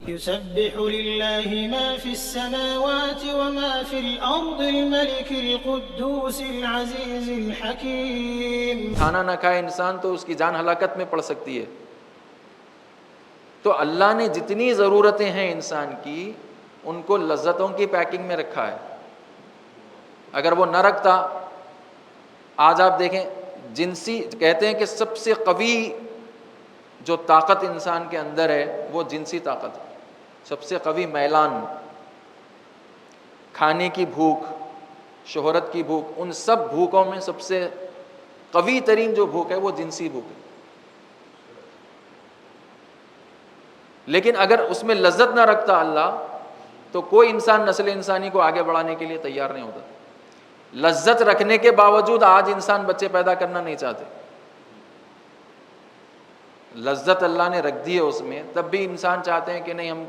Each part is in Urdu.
يسبح لله ما في السماوات وما في الأرض الملك القدوس العزيز الحكيم. کھانا نہ کھائے انسان تو اس کی جان ہلاکت میں پڑ سکتی ہے. تو اللہ نے جتنی ضرورتیں ہیں انسان کی ان کو لذتوں کی پیکنگ میں رکھا ہے. اگر وہ نہ رکھتا، آج آپ دیکھیں جنسی کہتے ہیں کہ سب سے قوی جو طاقت انسان کے اندر ہے وہ جنسی طاقت ہے. سب سے قوی میلان، کھانے کی بھوک، شہرت کی بھوک، ان سب بھوکوں میں سب سے قوی ترین جو بھوک ہے وہ جنسی بھوک ہے. لیکن اگر اس میں لذت نہ رکھتا اللہ تو کوئی انسان نسل انسانی کو آگے بڑھانے کے لیے تیار نہیں ہوتا. لذت رکھنے کے باوجود آج انسان بچے پیدا کرنا نہیں چاہتے. لذت اللہ نے رکھ دی ہے اس میں، تب بھی انسان چاہتے ہیں کہ نہیں ہم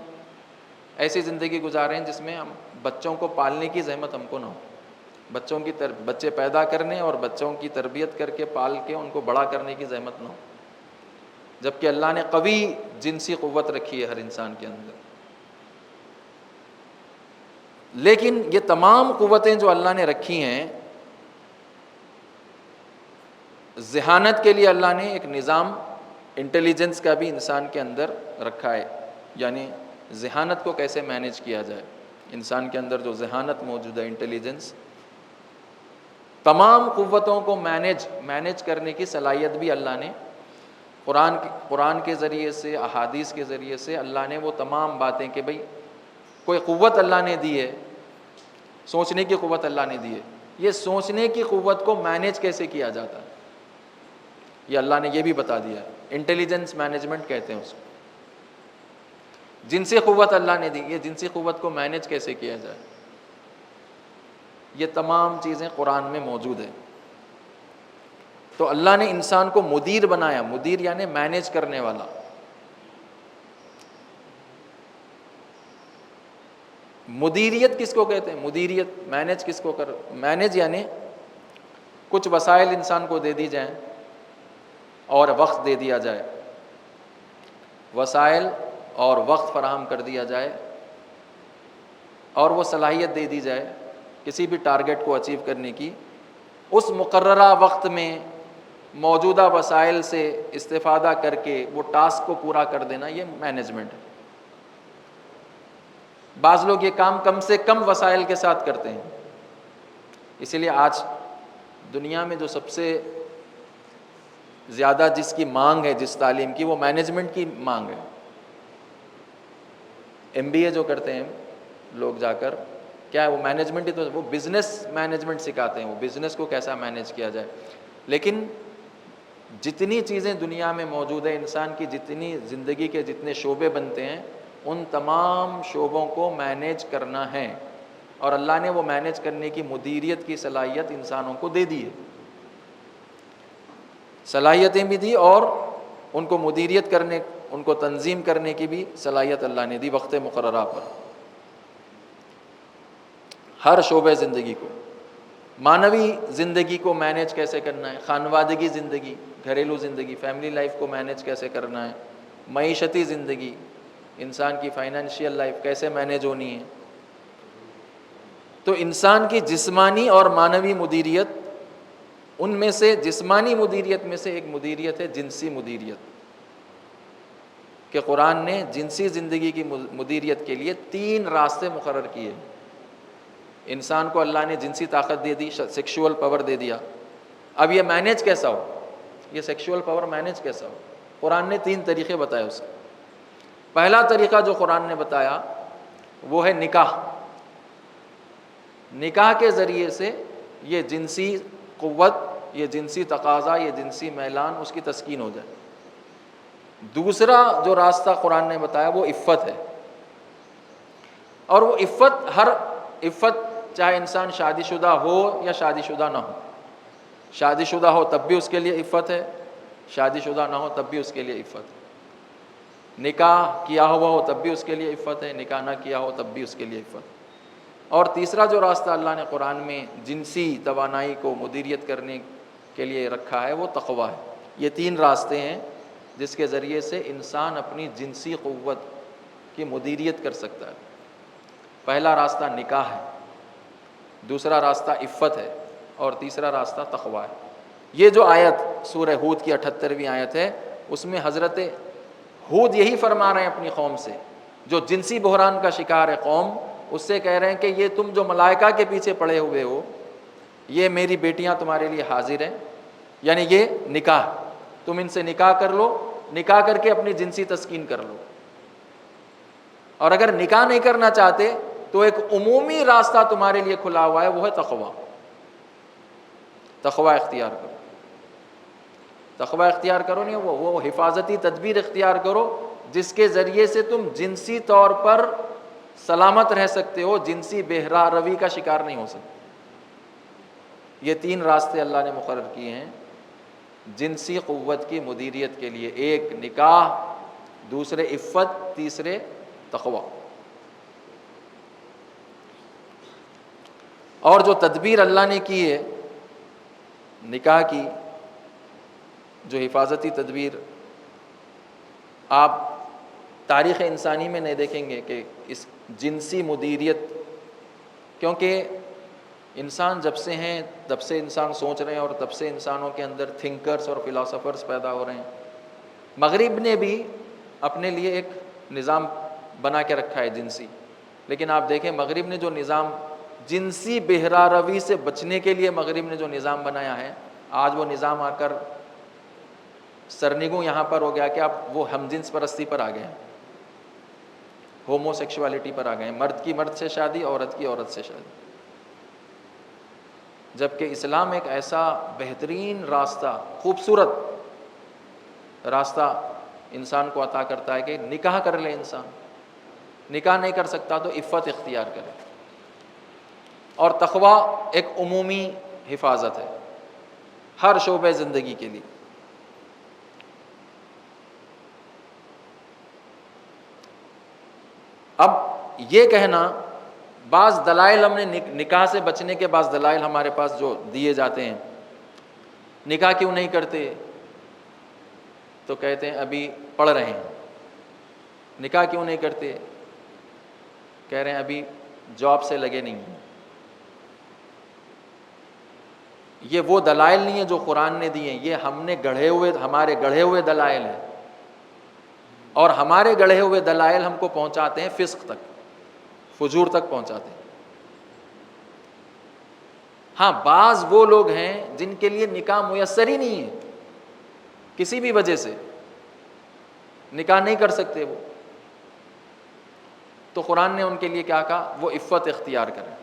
ایسی زندگی گزاریں جس میں ہم بچوں کو پالنے کی زحمت ہم کو نہ ہو. بچے پیدا کرنے اور بچوں کی تربیت کر کے پال کے ان کو بڑا کرنے کی زحمت نہ ہو. جبکہ اللہ نے قوی جنسی قوت رکھی ہے ہر انسان کے اندر. لیکن یہ تمام قوتیں جو اللہ نے رکھی ہیں، ذہانت کے لیے اللہ نے ایک نظام انٹیلیجنس کا بھی انسان کے اندر رکھا ہے. یعنی ذہانت کو کیسے مینیج کیا جائے. انسان کے اندر جو ذہانت موجود ہے، انٹیلیجنس، تمام قوتوں کو مینیج کرنے کی صلاحیت بھی اللہ نے قرآن کے ذریعے سے، احادیث کے ذریعے سے اللہ نے وہ تمام باتیں کہ بھئی کوئی قوت اللہ نے دی ہے، سوچنے کی قوت اللہ نے دی ہے، یہ سوچنے کی قوت کو مینیج کیسے کیا جاتا ہے یہ اللہ نے یہ بھی بتا دیا ہے. انٹیلیجنس مینجمنٹ کہتے ہیں اس کو. جنسی قوت اللہ نے دی، یہ جنسی قوت کو مینیج کیسے کیا جائے، یہ تمام چیزیں قرآن میں موجود ہیں. تو اللہ نے انسان کو مدیر بنایا. مدیر یعنی مینیج کرنے والا. مدیریت کس کو کہتے ہیں؟ مدیریت مینیج کس کو مینیج یعنی کچھ وسائل انسان کو دے دی جائیں اور وقت دے دیا جائے. وسائل اور وقت فراہم کر دیا جائے اور وہ صلاحیت دے دی جائے کسی بھی ٹارگٹ کو اچیو کرنے کی. اس مقررہ وقت میں موجودہ وسائل سے استفادہ کر کے وہ ٹاسک کو پورا کر دینا، یہ مینجمنٹ ہے. بعض لوگ یہ کام کم سے کم وسائل کے ساتھ کرتے ہیں. اسی لیے آج دنیا میں جو سب سے زیادہ جس کی مانگ ہے، جس تعلیم کی، وہ مینجمنٹ کی مانگ ہے. MBA جو کرتے ہیں لوگ جا کر، کیا ہے وہ مینجمنٹ ہی تو، وہ بزنس مینجمنٹ سکھاتے ہیں، وہ بزنس کو کیسا مینیج کیا جائے. لیکن جتنی چیزیں دنیا میں موجود ہیں، انسان کی جتنی زندگی کے جتنے شعبے بنتے ہیں، ان تمام شعبوں کو مینیج کرنا ہے. اور اللہ نے وہ مینیج کرنے کی مدیریت کی صلاحیت انسانوں کو دے دی ہے. صلاحیتیں بھی دی اور ان کو مدیریت کرنے، ان کو تنظیم کرنے کی بھی صلاحیت اللہ نے دی وقت مقررہ پر. ہر شعبہ زندگی کو، معنوی زندگی کو مینیج کیسے کرنا ہے، خانوادگی زندگی، گھریلو زندگی، فیملی لائف کو مینیج کیسے کرنا ہے، معیشتی زندگی، انسان کی فائنینشیل لائف کیسے مینیج ہونی ہے. تو انسان کی جسمانی اور معنوی مدیریت، ان میں سے جسمانی مدیریت میں سے ایک مدیریت ہے جنسی مدیریت، کہ قرآن نے جنسی زندگی کی مدیریت کے لیے 3 راستے مقرر کیے. انسان کو اللہ نے جنسی طاقت دے دی، سیکشول پاور دے دیا. اب یہ مینیج کیسا ہو، یہ سیکشول پاور مینیج کیسا ہو؟ قرآن نے 3 طریقے بتائے اس کے. پہلا طریقہ جو قرآن نے بتایا وہ ہے نکاح. نکاح کے ذریعے سے یہ جنسی قوت، یہ جنسی تقاضا، یہ جنسی میلان اس کی تسکین ہو جائے. دوسرا جو راستہ قرآن نے بتایا وہ عفت ہے. اور وہ عفت چاہے انسان شادی شدہ ہو یا شادی شدہ نہ ہو. شادی شدہ ہو تب بھی اس کے لیے عفت ہے، شادی شدہ نہ ہو تب بھی اس کے لیے عفت ہے. نکاح کیا ہوا ہو تب بھی اس کے لیے عفت ہے، نکاح نہ کیا ہو تب بھی اس کے لیے عفت ہے. اور تیسرا جو راستہ اللہ نے قرآن میں جنسی توانائی کو مدیریت کرنے کے لیے رکھا ہے وہ تقویٰ ہے. یہ 3 راستے ہیں جس کے ذریعے سے انسان اپنی جنسی قوت کی مدیریت کر سکتا ہے۔ پہلا راستہ نکاح ہے، دوسرا راستہ عفت ہے، اور تیسرا راستہ تقویٰ ہے۔ یہ جو آیت سورہ ہود کی 78ویں آیت ہے، اس میں حضرت ہود یہی فرما رہے ہیں اپنی قوم سے، جو جنسی بحران کا شکار ہے قوم، اس سے کہہ رہے ہیں کہ یہ تم جو ملائکہ کے پیچھے پڑے ہوئے ہو، یہ میری بیٹیاں تمہارے لیے حاضر ہیں، یعنی یہ نکاح، تم ان سے نکاح کر لو، نکاح کر کے اپنی جنسی تسکین کر لو۔ اور اگر نکاح نہیں کرنا چاہتے تو ایک عمومی راستہ تمہارے لیے کھلا ہوا ہے، وہ ہے تقویٰ۔ تقویٰ اختیار کرو، تقویٰ اختیار کرو، نہیں وہ حفاظتی تدبیر اختیار کرو جس کے ذریعے سے تم جنسی طور پر سلامت رہ سکتے ہو، جنسی بہرا روی کا شکار نہیں ہو سکتے۔ یہ تین راستے اللہ نے مقرر کیے ہیں جنسی قوت کی مدیریت کے لیے، ایک نکاح، دوسرے عفت، تیسرے تقویٰ۔ اور جو تدبیر اللہ نے کی ہے نکاح کی، جو حفاظتی تدبیر، آپ تاریخ انسانی میں نہیں دیکھیں گے کہ اس جنسی مدیریت، کیونکہ انسان جب سے ہیں تب سے انسان سوچ رہے ہیں، اور تب سے انسانوں کے اندر تھنکرز اور فلاسفرز پیدا ہو رہے ہیں۔ مغرب نے بھی اپنے لیے ایک نظام بنا کے رکھا ہے جنسی، لیکن آپ دیکھیں مغرب نے جو نظام جنسی بہرا روی سے بچنے کے لیے مغرب نے جو نظام بنایا ہے، آج وہ نظام آ کر سرنگوں یہاں پر ہو گیا کہ آپ وہ ہم جنس پرستی پر آ گئے ہیں، ہومو سیکشوالٹی پر آ گئے ہیں، مرد کی مرد سے شادی، عورت کی عورت سے شادی، جبکہ اسلام ایک ایسا بہترین راستہ، خوبصورت راستہ انسان کو عطا کرتا ہے کہ نکاح کر لے انسان، نکاح نہیں کر سکتا تو عفت اختیار کرے، اور تقویٰ ایک عمومی حفاظت ہے ہر شعبہ زندگی کے لیے۔ اب یہ کہنا، بعض دلائل ہم نے نکاح سے بچنے کے بعض دلائل ہمارے پاس جو دیے جاتے ہیں، نکاح کیوں نہیں کرتے تو کہتے ہیں ابھی پڑھ رہے ہیں۔ نکاح کیوں نہیں کرتے، کہہ رہے ہیں ابھی جاب سے لگے نہیں ہیں۔ یہ وہ دلائل نہیں ہیں جو قرآن نے دیے ہیں، یہ ہم نے ہمارے گڑھے ہوئے دلائل ہیں، اور ہمارے گڑھے ہوئے دلائل ہم کو پہنچاتے ہیں فسق تک، فجور تک پہنچاتے ہیں۔ ہاں بعض وہ لوگ ہیں جن کے لیے نکاح میسر ہی نہیں ہے، کسی بھی وجہ سے نکاح نہیں کر سکتے وہ، تو قرآن نے ان کے لیے کیا کہا، وہ عفت اختیار کریں،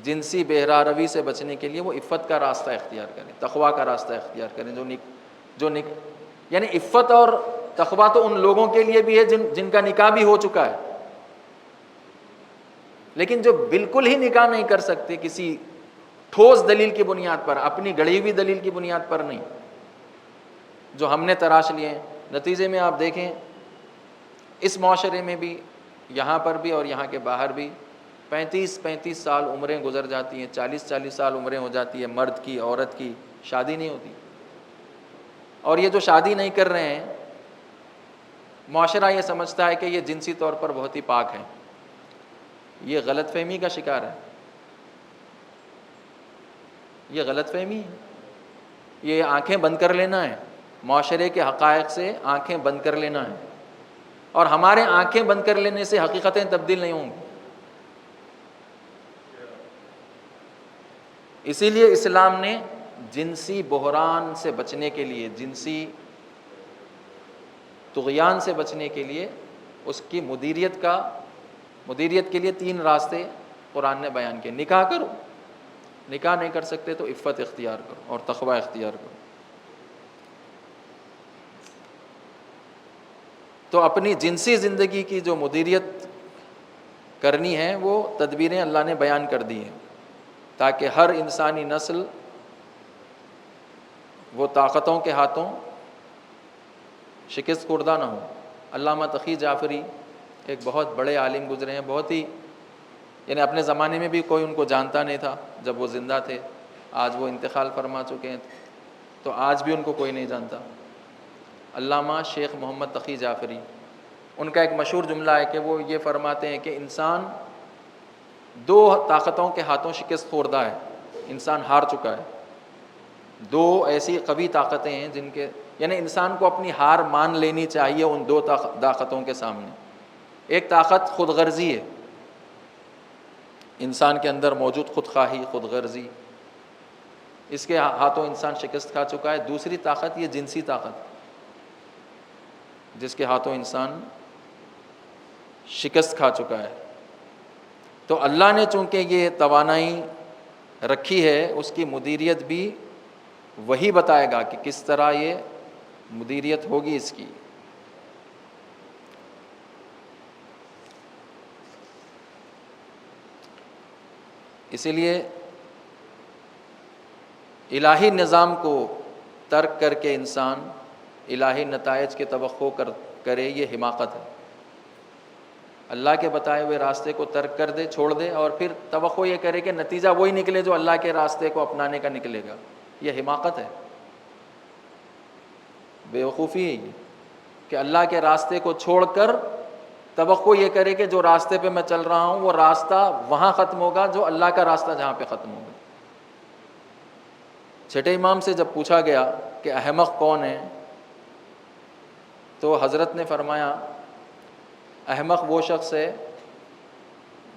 جنسی بہرا روی سے بچنے کے لیے وہ عفت کا راستہ اختیار کریں، تقویٰ کا راستہ اختیار کریں، یعنی عفت اور تقویٰ تو ان لوگوں کے لیے بھی ہے جن کا نکاح بھی ہو چکا ہے، لیکن جو بالکل ہی نکاح نہیں کر سکتے کسی ٹھوس دلیل کی بنیاد پر، اپنی گڑھی ہوئی دلیل کی بنیاد پر نہیں، جو ہم نے تراش لیے ہیں، نتیجے میں آپ دیکھیں اس معاشرے میں بھی، یہاں پر بھی اور یہاں کے باہر بھی 35 سال عمریں گزر جاتی ہیں، 40 سال عمریں ہو جاتی ہے مرد کی، عورت کی، شادی نہیں ہوتی۔ اور یہ جو شادی نہیں کر رہے ہیں، معاشرہ یہ سمجھتا ہے کہ یہ جنسی طور پر بہت ہی پاک ہیں، یہ غلط فہمی کا شکار ہے، یہ غلط فہمی ہے، یہ آنکھیں بند کر لینا ہے، معاشرے کے حقائق سے آنکھیں بند کر لینا ہے، اور ہمارے آنکھیں بند کر لینے سے حقیقتیں تبدیل نہیں ہوں گی۔ اسی لیے اسلام نے جنسی بحران سے بچنے کے لیے، جنسی طغیان سے بچنے کے لیے، اس کی مدیریت کے لیے 3 راستے قرآن نے بیان کیے۔ نکاح کرو، نکاح نہیں کر سکتے تو عفت اختیار کرو اور تقویٰ اختیار کرو۔ تو اپنی جنسی زندگی کی جو مدیریت کرنی ہے وہ تدبیریں اللہ نے بیان کر دی ہیں، تاکہ ہر انسانی نسل وہ طاقتوں کے ہاتھوں شکست خوردہ نہ ہو۔ علامہ تقی جعفری ایک بہت بڑے عالم گزرے ہیں، بہت ہی، یعنی اپنے زمانے میں بھی کوئی ان کو جانتا نہیں تھا جب وہ زندہ تھے، آج وہ انتقال فرما چکے ہیں تو آج بھی ان کو کوئی نہیں جانتا۔ علامہ شیخ محمد تقی جعفری ان کا ایک مشہور جملہ ہے کہ وہ یہ فرماتے ہیں کہ انسان 2 طاقتوں کے ہاتھوں شکست خوردہ ہے، انسان ہار چکا ہے۔ 2 ایسی قوی طاقتیں ہیں جن کے، یعنی انسان کو اپنی ہار مان لینی چاہیے ان 2 طاقتوں کے سامنے۔ ایک طاقت خود غرضی ہے، انسان کے اندر موجود خود خواہی، خود غرضی، اس کے ہاتھوں انسان شکست کھا چکا ہے۔ دوسری طاقت یہ جنسی طاقت، جس کے ہاتھوں انسان شکست کھا چکا ہے۔ تو اللہ نے چونکہ یہ توانائی رکھی ہے، اس کی مدیریت بھی وہی بتائے گا کہ کس طرح یہ مدیریت ہوگی اس کی۔ اسی لیے الہی نظام کو ترک کر کے انسان الہی نتائج کے توقع کرے، یہ حماقت ہے۔ اللہ کے بتائے ہوئے راستے کو ترک کر دے، چھوڑ دے، اور پھر توقع یہ کرے کہ نتیجہ وہی نکلے جو اللہ کے راستے کو اپنانے کا نکلے گا، یہ حماقت ہے، بیوقوفی ہے یہ، کہ اللہ کے راستے کو چھوڑ کر توقع یہ کرے کہ جو راستے پہ میں چل رہا ہوں وہ راستہ وہاں ختم ہوگا جو اللہ کا راستہ جہاں پہ ختم ہوگا۔ چھٹے امام سے جب پوچھا گیا کہ احمق کون ہے، تو حضرت نے فرمایا احمق وہ شخص ہے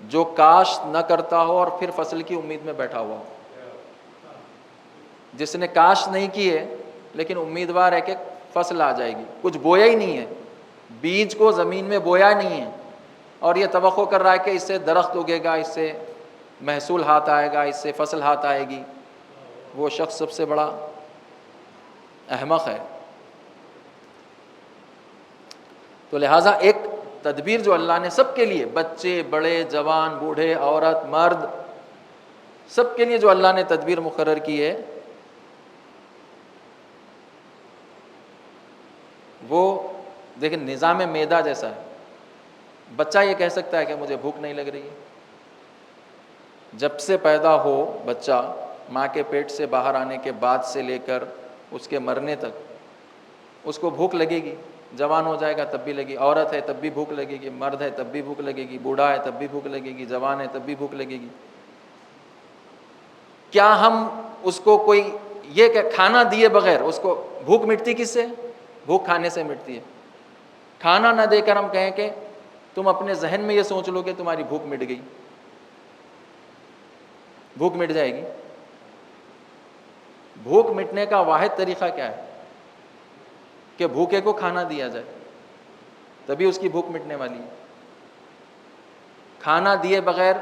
جو کاشت نہ کرتا ہو اور پھر فصل کی امید میں بیٹھا ہوا ہو۔ جس نے کاشت نہیں کی ہے لیکن امیدوار ہے کہ فصل آ جائے گی، کچھ بویا ہی نہیں ہے، بیج کو زمین میں بویا نہیں ہے، اور یہ توقع کر رہا ہے کہ اس سے درخت اگے گا، اس سے محصول ہاتھ آئے گا، اس سے فصل ہاتھ آئے گی، وہ شخص سب سے بڑا احمق ہے۔ تو لہٰذا ایک تدبیر جو اللہ نے سب کے لیے، بچے، بڑے، جوان، بوڑھے، عورت، مرد، سب کے لیے جو اللہ نے تدبیر مقرر کی ہے، وہ دیکھیں نظام معدہ جیسا ہے۔ بچہ یہ کہہ سکتا ہے کہ مجھے بھوک نہیں لگ رہی ہے، جب سے پیدا ہو بچہ ماں کے پیٹ سے باہر آنے کے بعد سے لے کر اس کے مرنے تک اس کو بھوک لگے گی، جوان ہو جائے گا تب بھی لگے گی، عورت ہے تب بھی بھوک لگے گی، مرد ہے تب بھی بھوک لگے گی، بوڑھا ہے تب بھی بھوک لگے گی، جوان ہے تب بھی بھوک لگے گی۔ کیا ہم اس کو کوئی یہ کہ کھانا دیے بغیر اس کو بھوک مٹتی کس سے؟ بھوک کھانے سے مٹتی ہے۔ کھانا نہ دے کر ہم کہیں کہ تم اپنے ذہن میں یہ سوچ لو کہ تمہاری بھوک مٹ گئی، بھوک مٹ جائے گی؟ بھوک مٹنے کا واحد طریقہ کیا ہے؟ کہ بھوکے کو کھانا دیا جائے، تبھی اس کی بھوک مٹنے والی ہے۔ کھانا دیے بغیر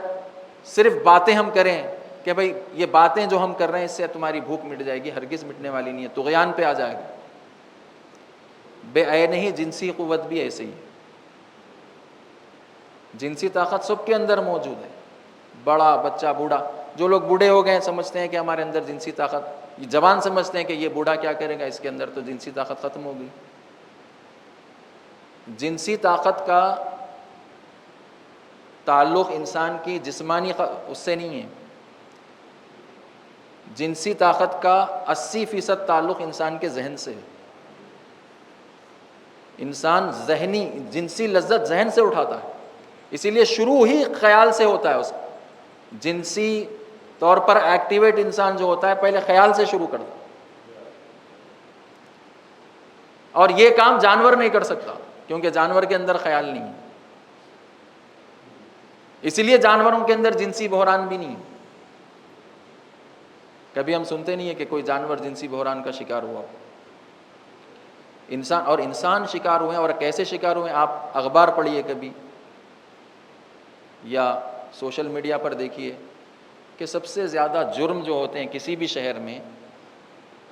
صرف باتیں ہم کریں کہ بھئی یہ باتیں جو ہم کر رہے ہیں اس سے تمہاری بھوک مٹ جائے گی، ہرگز مٹنے والی نہیں ہے، طغیان پہ آ جائے گا۔ بے عین ہی جنسی قوت بھی ایسے ہی، جنسی طاقت سب کے اندر موجود ہے، بڑا، بچہ، بوڑھا۔ جو لوگ بوڑھے ہو گئے سمجھتے ہیں کہ ہمارے اندر جنسی طاقت، جوان سمجھتے ہیں کہ یہ بوڑھا کیا کرے گا، اس کے اندر تو جنسی طاقت ختم ہو گئی۔ جنسی طاقت کا تعلق انسان کی جسمانی اس سے نہیں ہے، جنسی طاقت کا 80% تعلق انسان کے ذہن سے ہے۔ انسان ذہنی جنسی لذت ذہن سے اٹھاتا ہے، اسی لیے شروع ہی خیال سے ہوتا ہے۔ اس جنسی طور پر ایکٹیویٹ انسان جو ہوتا ہے پہلے خیال سے شروع کرتا ہے، اور یہ کام جانور نہیں کر سکتا کیونکہ جانور کے اندر خیال نہیں ہے، اسی لیے جانوروں کے اندر جنسی بحران بھی نہیں ہے۔ کبھی ہم سنتے نہیں ہیں کہ کوئی جانور جنسی بحران کا شکار ہوا۔ انسان شکار ہوئے ہیں، اور کیسے شکار ہوئے ہیں؟ آپ اخبار پڑھیے کبھی یا سوشل میڈیا پر دیکھیے کہ سب سے زیادہ جرم جو ہوتے ہیں کسی بھی شہر میں،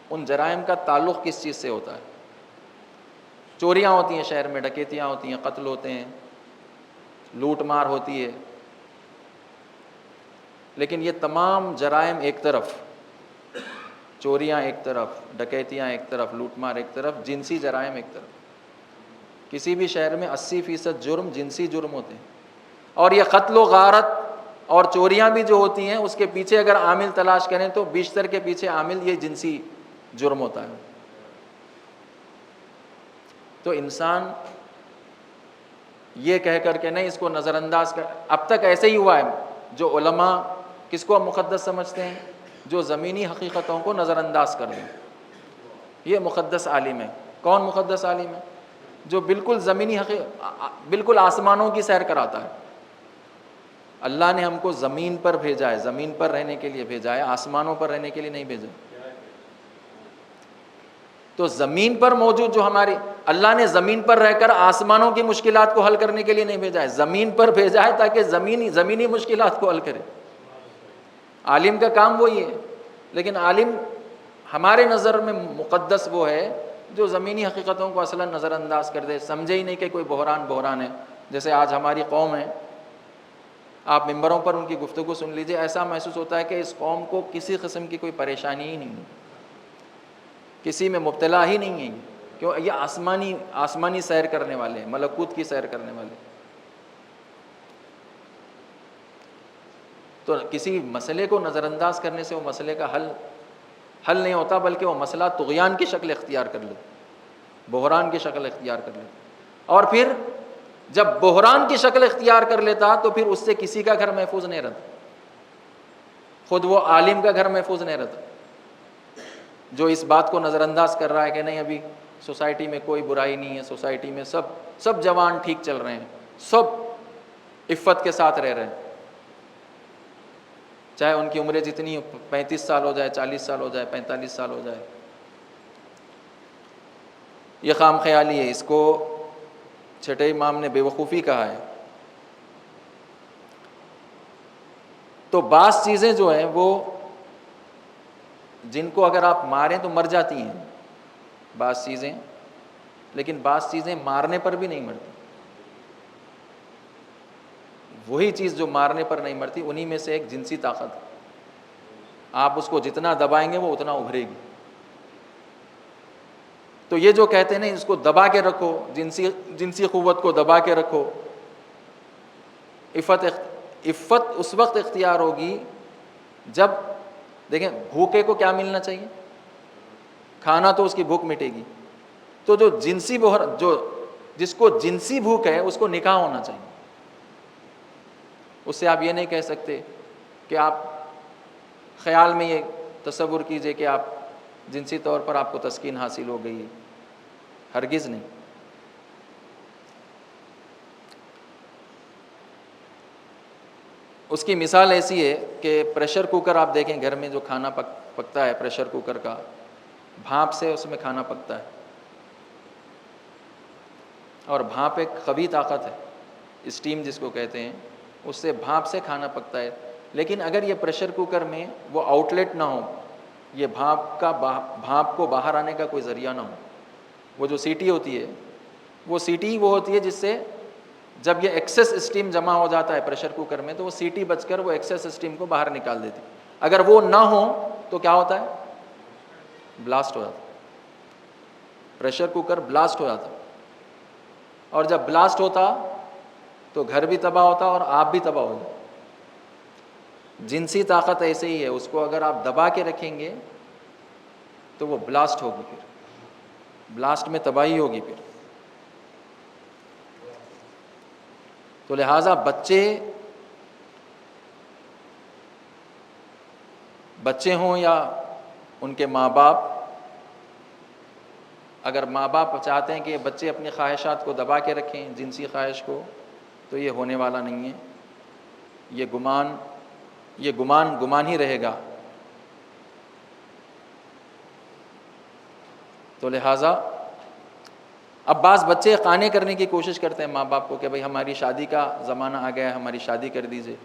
ان جرائم کا تعلق کس چیز سے ہوتا ہے؟ چوریاں ہوتی ہیں شہر میں، ڈکیتیاں ہوتی ہیں، قتل ہوتے ہیں، لوٹ مار ہوتی ہے، لیکن یہ تمام جرائم ایک طرف، چوریاں ایک طرف، ڈکیتیاں ایک طرف، لوٹ مار ایک طرف، جنسی جرائم ایک طرف۔ کسی بھی شہر میں 80% جرم جنسی جرم ہوتے ہیں، اور یہ قتل و غارت اور چوریاں بھی جو ہوتی ہیں اس کے پیچھے اگر عامل تلاش کریں تو بیشتر کے پیچھے عامل یہ جنسی جرم ہوتا ہے۔ تو انسان یہ کہہ کر کے نہیں اس کو نظر انداز کر. اب تک ایسے ہی ہوا ہے. جو علماء کس کو مقدس سمجھتے ہیں؟ جو زمینی حقیقتوں کو نظر انداز کر دیں. یہ مقدس عالم ہے. کون مقدس عالم ہے؟ جو بالکل زمینی بالکل آسمانوں کی سیر کراتا ہے. اللہ نے ہم کو زمین پر بھیجا ہے, زمین پر رہنے کے لیے بھیجا ہے, آسمانوں پر رہنے کے لیے نہیں بھیجا. تو زمین پر موجود جو ہماری, اللہ نے زمین پر رہ کر آسمانوں کی مشکلات کو حل کرنے کے لیے نہیں بھیجا ہے, زمین پر بھیجا ہے تاکہ زمینی مشکلات کو حل کرے. عالم کا کام وہی ہے. لیکن عالم ہمارے نظر میں مقدس وہ ہے جو زمینی حقیقتوں کو اصلا نظر انداز کر دے, سمجھے ہی نہیں کہ کوئی بحران ہے. جیسے آج ہماری قوم ہے, آپ ممبروں پر ان کی گفتگو سن لیجئے, ایسا محسوس ہوتا ہے کہ اس قوم کو کسی قسم کی کوئی پریشانی ہی نہیں ہے, کسی میں مبتلا ہی نہیں ہے. کیوں؟ یہ آسمانی سیر کرنے والے ہیں, ملکوت کی سیر کرنے والے. تو کسی مسئلے کو نظر انداز کرنے سے وہ مسئلے کا حل نہیں ہوتا, بلکہ وہ مسئلہ طغیان کی شکل اختیار کر لے, بحران کی شکل اختیار کر لے. اور پھر جب بحران کی شکل اختیار کر لیتا تو پھر اس سے کسی کا گھر محفوظ نہیں رہتا, خود وہ عالم کا گھر محفوظ نہیں رہتا, جو اس بات کو نظر انداز کر رہا ہے کہ نہیں ابھی سوسائٹی میں کوئی برائی نہیں ہے, سوسائٹی میں سب جوان ٹھیک چل رہے ہیں, سب عفت کے ساتھ رہ رہے ہیں, چاہے ان کی عمریں جتنی 35 سال ہو جائے, 40 سال ہو جائے, 45 سال ہو جائے. یہ خام خیالی ہے. اس کو چھٹے امام نے بے وقوفی کہا ہے. تو بعض چیزیں جو ہیں وہ جن کو اگر آپ ماریں تو مر جاتی ہیں بعض چیزیں, لیکن بعض چیزیں مارنے پر بھی نہیں مرتی. وہی چیز جو مارنے پر نہیں مرتی انہی میں سے ایک جنسی طاقت ہے. آپ اس کو جتنا دبائیں گے وہ اتنا ابھرے گی. تو یہ جو کہتے ہیں نا اس کو دبا کے رکھو, جنسی قوت کو دبا کے رکھو, عفت اس وقت اختیار ہوگی جب دیکھیں بھوکے کو کیا ملنا چاہیے؟ کھانا, تو اس کی بھوک مٹے گی. تو جو جس کو جنسی بھوک ہے اس کو نکاح ہونا چاہیے. اس سے آپ یہ نہیں کہہ سکتے کہ آپ خیال میں یہ تصور کیجئے کہ آپ جنسی طور پر آپ کو تسکین حاصل ہو گئی ہے, ہرگز نہیں. اس کی مثال ایسی ہے کہ پریشر کوکر آپ دیکھیں گھر میں جو کھانا پکتا ہے, پریشر کوکر کا بھانپ سے اس میں کھانا پکتا ہے, اور بھانپ ایک قوی طاقت ہے, اسٹیم جس کو کہتے ہیں, اس سے بھانپ سے کھانا پکتا ہے. لیکن اگر یہ پریشر کوکر میں وہ آؤٹ لیٹ نہ ہو, یہ بھانپ کو باہر آنے کا کوئی ذریعہ نہ ہو, وہ جو سیٹی ہوتی ہے وہ سیٹی وہ ہوتی ہے جس سے جب یہ ایکسیس اسٹیم جمع ہو جاتا ہے پریشر کوکر میں تو وہ سیٹی بچ کر وہ ایکسیس اسٹیم کو باہر نکال دیتی. اگر وہ نہ ہو تو کیا ہوتا ہے؟ بلاسٹ ہو جاتا, پریشر کوکر بلاسٹ ہو جاتا. اور جب بلاسٹ ہوتا تو گھر بھی تباہ ہوتا اور آپ بھی تباہ ہو جاتے. جنسی طاقت ایسے ہی ہے, اس کو اگر آپ دبا کے رکھیں گے تو وہ بلاسٹ ہوگی, پھر بلاسٹ میں تباہی ہوگی. پھر تو لہٰذا بچے ہوں یا ان کے ماں باپ, اگر ماں باپ چاہتے ہیں کہ بچے اپنی خواہشات کو دبا کے رکھیں, جنسی خواہش کو, تو یہ ہونے والا نہیں ہے. یہ گمان ہی رہے گا. تو لہٰذا اب بعض بچے قانے کرنے کی کوشش کرتے ہیں ماں باپ کو کہ بھئی ہماری شادی کا زمانہ آ گیا ہے, ہماری شادی کر دیجئے.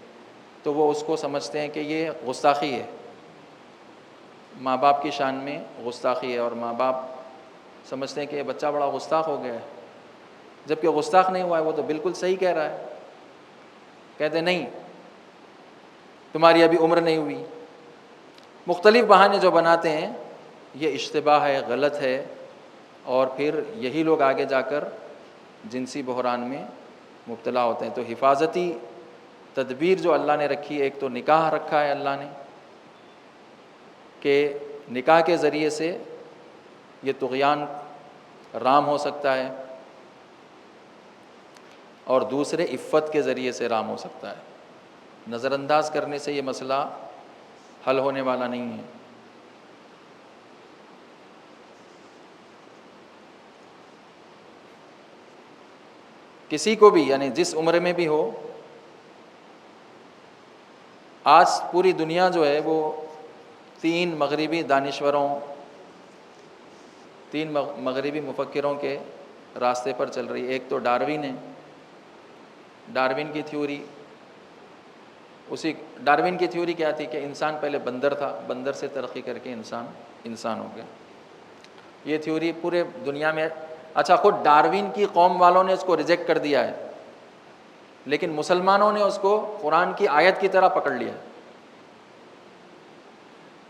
تو وہ اس کو سمجھتے ہیں کہ یہ گستاخی ہے, ماں باپ کی شان میں گستاخی ہے, اور ماں باپ سمجھتے ہیں کہ یہ بچہ بڑا گستاخ ہو گیا ہے, جبکہ گستاخ نہیں ہوا ہے, وہ تو بالکل صحیح کہہ رہا ہے. کہتے نہیں تمہاری ابھی عمر نہیں ہوئی. مختلف بہانے جو بناتے ہیں یہ اشتباہ ہے, غلط ہے, اور پھر یہی لوگ آگے جا کر جنسی بحران میں مبتلا ہوتے ہیں. تو حفاظتی تدبیر جو اللہ نے رکھی ہے, ایک تو نکاح رکھا ہے اللہ نے کہ نکاح کے ذریعے سے یہ طغیان رام ہو سکتا ہے. اور دوسرے عفت کے ذریعے سے رام ہو سکتا ہے۔ نظر انداز کرنے سے یہ مسئلہ حل ہونے والا نہیں ہے۔ کسی کو بھی، یعنی جس عمر میں بھی ہو، آج پوری دنیا جو ہے وہ تین مغربی دانشوروں، تین مغربی مفکروں کے راستے پر چل رہی ہے۔ ایک تو ڈاروین ہے، ڈاروین کی تھیوری، ڈاروین کی تھیوری کیا تھی کہ انسان پہلے بندر تھا، بندر سے ترقی کر کے انسان ہو گیا۔ یہ تھیوری پورے دنیا میں، اچھا خود ڈاروین کی قوم والوں نے اس کو ریجیکٹ کر دیا ہے، لیکن مسلمانوں نے اس کو قرآن کی آیت کی طرح پکڑ لیا،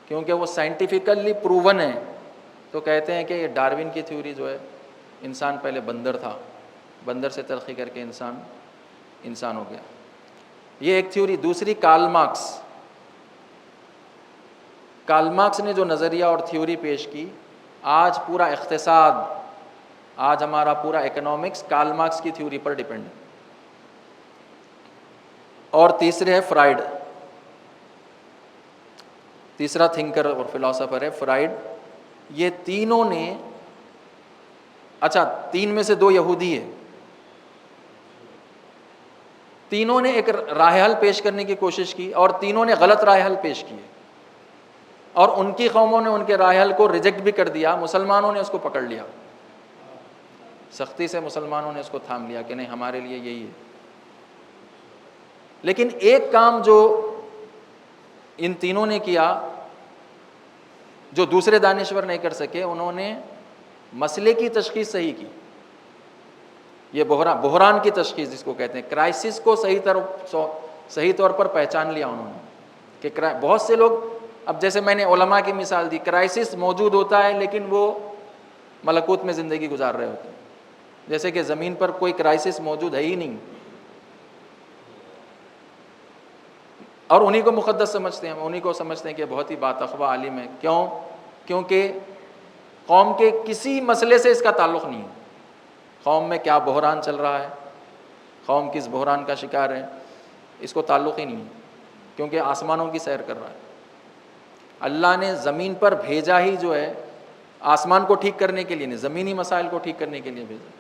کیونکہ وہ سائنٹیفیکلی پروون ہے۔ تو کہتے ہیں کہ یہ ڈاروین کی تھیوری جو ہے، انسان پہلے بندر تھا، بندر سے ترقی کر کے انسان ہو گیا، یہ ایک تھیوری۔ دوسری کارل مارکس نے جو نظریہ اور تھیوری پیش کی، آج پورا اقتصاد، آج ہمارا پورا اکنامکس کارل مارکس کی تھیوری پر ڈیپینڈ ہے۔ اور تیسرے ہے فرائیڈ، تیسرا تھنکر اور فلاسفر ہے فرائیڈ۔ یہ تینوں نے، اچھا تین میں سے دو یہودی ہے، تینوں نے ایک راہ حل پیش کرنے کی کوشش کی اور تینوں نے غلط راہ حل پیش کیے، اور ان کی قوموں نے ان کے راہ حل کو ریجیکٹ بھی کر دیا، مسلمانوں نے اس کو پکڑ لیا، سختی سے مسلمانوں نے اس کو تھام لیا کہ نہیں ہمارے لیے یہی ہے۔ لیکن ایک کام جو ان تینوں نے کیا جو دوسرے دانشور نہیں کر سکے، انہوں نے مسئلے کی تشخیص صحیح کی، یہ بحران کی تشخیص جس کو کہتے ہیں، کرائسس کو صحیح طور پر پہچان لیا انہوں نے کہ بہت سے لوگ، اب جیسے میں نے علماء کی مثال دی، کرائسس موجود ہوتا ہے لیکن وہ ملکوت میں زندگی گزار رہے ہوتے ہیں، جیسے کہ زمین پر کوئی کرائسس موجود ہے ہی نہیں، اور انہی کو مقدس سمجھتے ہیں، انہی کو سمجھتے ہیں کہ بہت ہی باتقویٰ عالم ہے۔ کیونکہ قوم کے کسی مسئلے سے اس کا تعلق نہیں ہے، قوم میں کیا بحران چل رہا ہے، قوم کس بحران کا شکار ہے، اس کو تعلق ہی نہیں ہے، کیونکہ آسمانوں کی سیر کر رہا ہے۔ اللہ نے زمین پر بھیجا ہی جو ہے آسمان کو ٹھیک کرنے کے لیے نہیں، زمینی مسائل کو ٹھیک کرنے کے لیے بھیجا۔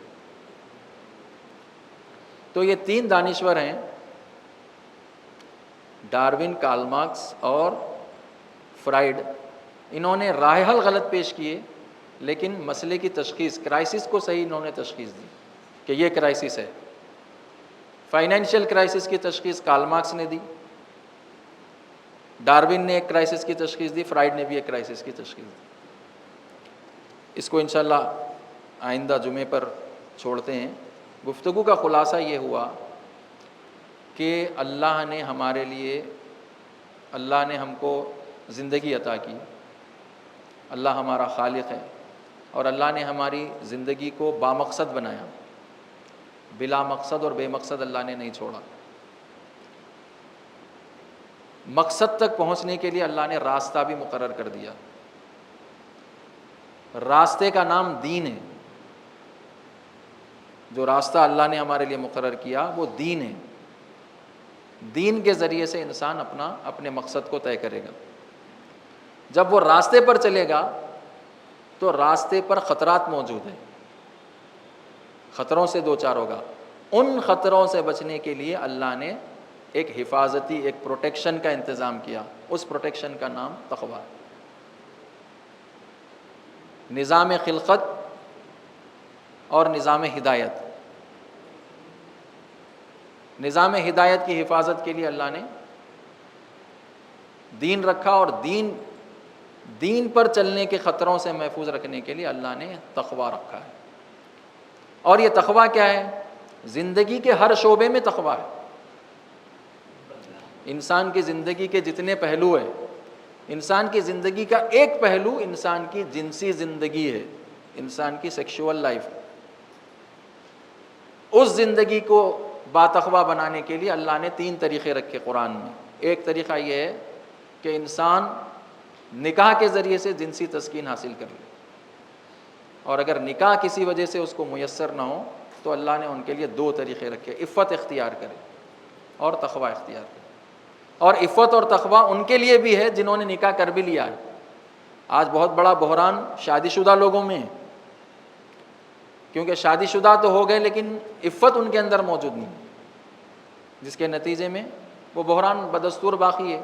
تو یہ تین دانشور ہیں، ڈاروین، کارل مارکس اور فرائیڈ۔ انہوں نے راہ حل غلط پیش کیے، لیکن مسئلے کی تشخیص، کرائسس کو صحیح انہوں نے تشخیص دی کہ یہ کرائسس ہے۔ فائنینشیل کرائسس کی تشخیص کارل مارکس نے دی، ڈاروین نے ایک کرائسس کی تشخیص دی، فرائیڈ نے بھی ایک کرائسس کی تشخیص دی۔ اس کو انشاءاللہ آئندہ جمعے پر چھوڑتے ہیں۔ گفتگو کا خلاصہ یہ ہوا کہ اللہ نے ہمارے لیے، اللہ نے ہم کو زندگی عطا کی، اللہ ہمارا خالق ہے، اور اللہ نے ہماری زندگی کو بامقصد بنایا، بلا مقصد اور بے مقصد اللہ نے نہیں چھوڑا۔ مقصد تک پہنچنے کے لیے اللہ نے راستہ بھی مقرر کر دیا، راستے کا نام دین ہے، جو راستہ اللہ نے ہمارے لیے مقرر کیا وہ دین ہے۔ دین کے ذریعے سے انسان اپنے مقصد کو طے کرے گا۔ جب وہ راستے پر چلے گا تو راستے پر خطرات موجود ہیں، خطروں سے دوچار ہوگا، ان خطروں سے بچنے کے لیے اللہ نے ایک حفاظتی، ایک پروٹیکشن کا انتظام کیا، اس پروٹیکشن کا نام تقویٰ۔ نظام خلقت اور نظام ہدایت، نظام ہدایت کی حفاظت کے لیے اللہ نے دین رکھا، اور دین پر چلنے کے خطروں سے محفوظ رکھنے کے لیے اللہ نے تقویٰ رکھا ہے۔ اور یہ تقویٰ کیا ہے؟ زندگی کے ہر شعبے میں تقویٰ ہے۔ انسان کی زندگی کے جتنے پہلو ہیں، انسان کی زندگی کا ایک پہلو انسان کی جنسی زندگی ہے، انسان کی سیکشول لائف۔ اس زندگی کو باتقویٰ بنانے کے لیے اللہ نے تین طریقے رکھے قرآن میں۔ ایک طریقہ یہ ہے کہ انسان نکاح کے ذریعے سے جنسی تسکین حاصل کر لے، اور اگر نکاح کسی وجہ سے اس کو میسر نہ ہو تو اللہ نے ان کے لیے دو طریقے رکھے، عفت اختیار کرے اور تقوی اختیار کرے. اور عفت اور تقوی ان کے لیے بھی ہے جنہوں نے نکاح کر بھی لیا ہے. آج بہت بڑا بحران شادی شدہ لوگوں میں ہے، کیونکہ شادی شدہ تو ہو گئے لیکن عفت ان کے اندر موجود نہیں، جس کے نتیجے میں وہ بحران بدستور باقی ہے.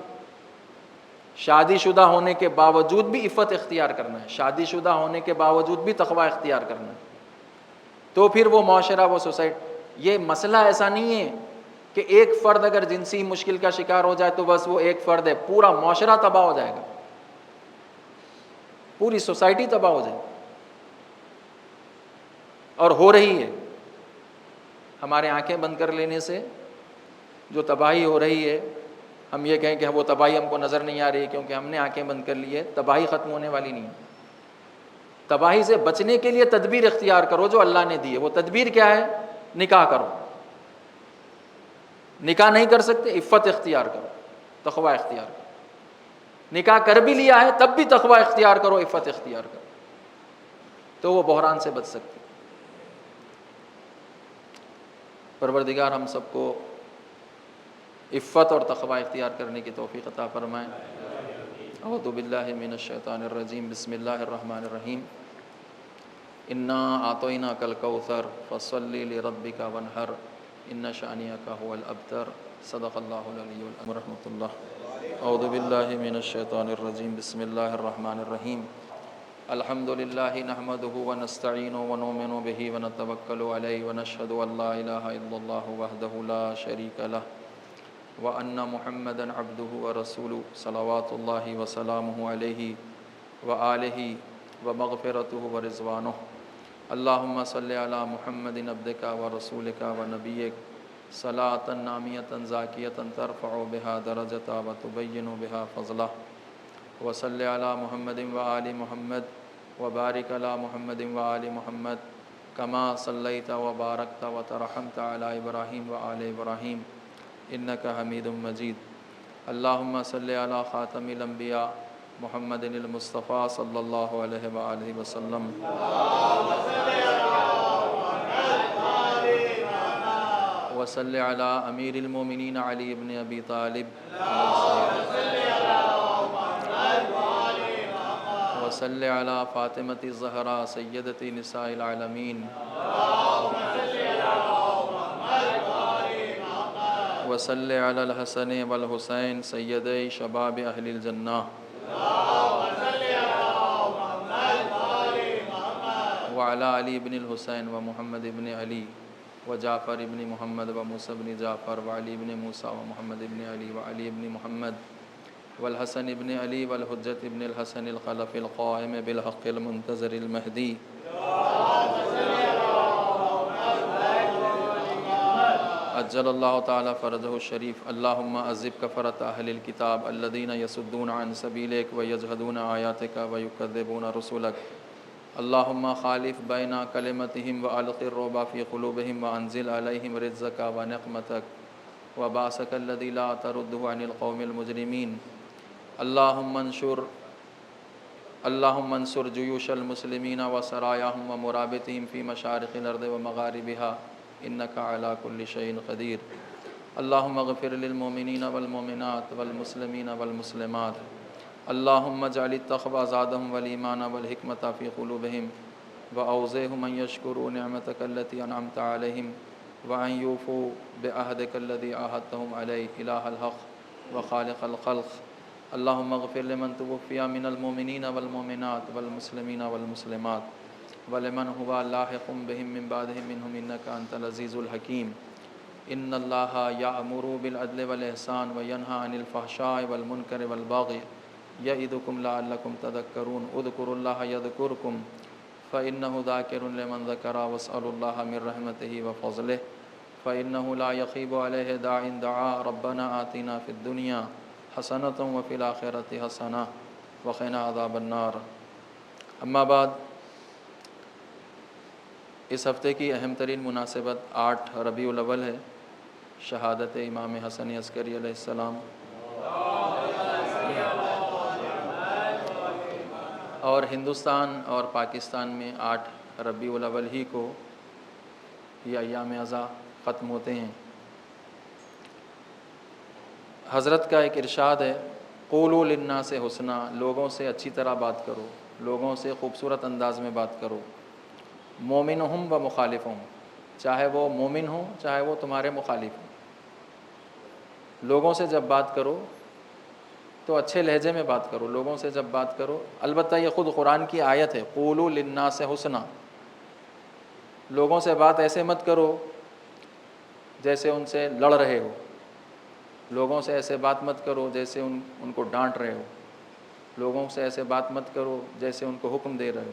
شادی شدہ ہونے کے باوجود بھی عفت اختیار کرنا ہے، شادی شدہ ہونے کے باوجود بھی تقوی اختیار کرنا ہے، تو پھر وہ معاشرہ، وہ سوسائٹی. یہ مسئلہ ایسا نہیں ہے کہ ایک فرد اگر جنسی مشکل کا شکار ہو جائے تو بس وہ ایک فرد ہے، پورا معاشرہ تباہ ہو جائے گا، پوری سوسائٹی تباہ ہو جائے گی. اور ہو رہی ہے. ہمارے آنکھیں بند کر لینے سے جو تباہی ہو رہی ہے، ہم یہ کہیں کہ وہ تباہی ہم کو نظر نہیں آ رہی کیونکہ ہم نے آنکھیں بند کر لی ہے، تباہی ختم ہونے والی نہیں ہے. تباہی سے بچنے کے لیے تدبیر اختیار کرو جو اللہ نے دی ہے. وہ تدبیر کیا ہے؟ نکاح کرو. نکاح نہیں کر سکتے، عفت اختیار کرو، تقوی اختیار کرو. نکاح کر بھی لیا ہے تب بھی تقوی اختیار کرو، عفت اختیار کرو، تو وہ بحران سے بچ سکتے. پروردگار ہم سب کو عفت اور تقوی اختیار کرنے کی توفیق عطا فرمائے. اعوذ باللہ من الشیطان الرجیم. بسم اللہ الرحمن الرحیم. انا اعطیناک الکوثر فصل لربک وانحر ان شانئک هو الابتر. صدق اللہ العلی العظیم. ورحمۃ اللہ. اعوذ باللہ من الشیطان الرجیم. بسم اللہ الرحمن الرحیم. الحمد للہ نحمده ونستعینه ونؤمن به ونتوکل علیہ ونشهد ان لا الہ الا اللہ وحدہ لا شریک لہ وان محمدا عبدہ ورسولہ صلوات اللہ وسلامہ علیہ وآلہ ومغفرتہ ورضوانہ. اللہم صلی علی محمد عبدک ورسولک ونبیک صلاۃ نامیۃ زاکیۃ ترفع بها درجۃ وتبین بها فضلہ. وصلی علی محمد وآل محمد وبارک علی محمد وآل محمد کما صلیت وبارکت وترحمت علی ابراہیم وآل ابراہیم انک حمید مجید. اللہم صلی علی خاتم الانبیاء محمد المصطفیٰ صلی اللہ علیہ وآلہ وسلم. وصلی علی امیر المومنین علی ابن ابی طالب. وصلی علی فاطمۃ الزہراء سیدۃ نساء العالمین. وصلی علی الحسن والحسین سیدی شباب اہل الجنہ. وعلی علی بن الحسین ومحمد بن علی وجعفر ابن محمد وموسیٰ بن جعفر وعلی ابن موسیٰ ومحمد ابن علی وعلی ابن محمد والحسن ابن علی والحجۃ ابن الحسن الخلف القائم بالحق المنتظر المہدی. عجل اللہ تعالی فرجہ الشریف. اللہم عذب کفرۃ اہل الکتاب الذین یصدون عن سبیلک ویجحدون آیاتک ویکذبون رسلک. اللہم خالف بین کلمتہم والق الرعب فی قلوبہم وانزل علیہم رجزک ونقمتک وباسک الذی لا ترد عن القوم المجرمین. اللہم انصر جیوش المسلمین وسرایاہم ومرابطہم فی مشارق الارض ومغاربہا انک علی کل شیء قدیر. اللہم اغفر للمؤمنین والمؤمنات والمسلمین والمسلمات. اللہم اجعل التقوی زادہم والایمان والحکمۃ فی قلوبہم واوزعہم ان یشکروا نعمتک التی انعمت علیہم وان یوفوا بعہدک الذی عاہدتہم علیہ الہ الحق وخالق الخلق. اللہم اغفر لمن توفی من المؤمنین والمؤمنات والمسلمین والمسلمات ولمن ہوا لاحق بہم من بعدہم منہم انک انت العزیز الحکیم. ان اللہ یأمر بالعدل والاحسان وینہی عن الفحشاء والمنکر والبغی یعظکم لعلکم تذکرون. اذکروا اللہ یذکرکم فإنہ ذاکر لمن ذکر واسألوا اللہ من رحمتہ وفضلہ فإنہ لا یخیب علیہ داع دعا ربنا آتنا فی الدنیا حسنۃ وفی الآخرۃ حسنہ وقنا عذاب النار. اما بعد، اس ہفتے کی اہم ترین مناسبت 8 ربیع الاول ہے، شہادت امام حسن عسکری علیہ السلام. اور ہندوستان اور پاکستان میں 8 ربیع الاول ہی کو یہ ایام ازا ختم ہوتے ہیں۔ حضرت کا ایک ارشاد ہے، قولوا للناس حسنا، لوگوں سے اچھی طرح بات کرو، لوگوں سے خوبصورت انداز میں بات کرو، مومنہم و مخالفہم، چاہے وہ مومن ہوں چاہے وہ تمہارے مخالف ہوں، لوگوں سے جب بات کرو تو اچھے لہجے میں بات کرو، لوگوں سے جب بات کرو، البتہ یہ خود قرآن کی آیت ہے، قولوا للناس حسنا، لوگوں سے بات ایسے مت کرو جیسے ان سے لڑ رہے ہو، لوگوں سے ایسے بات مت کرو جیسے ان کو ڈانٹ رہے ہو، لوگوں سے ایسے بات مت کرو جیسے ان کو حکم دے رہے ہو،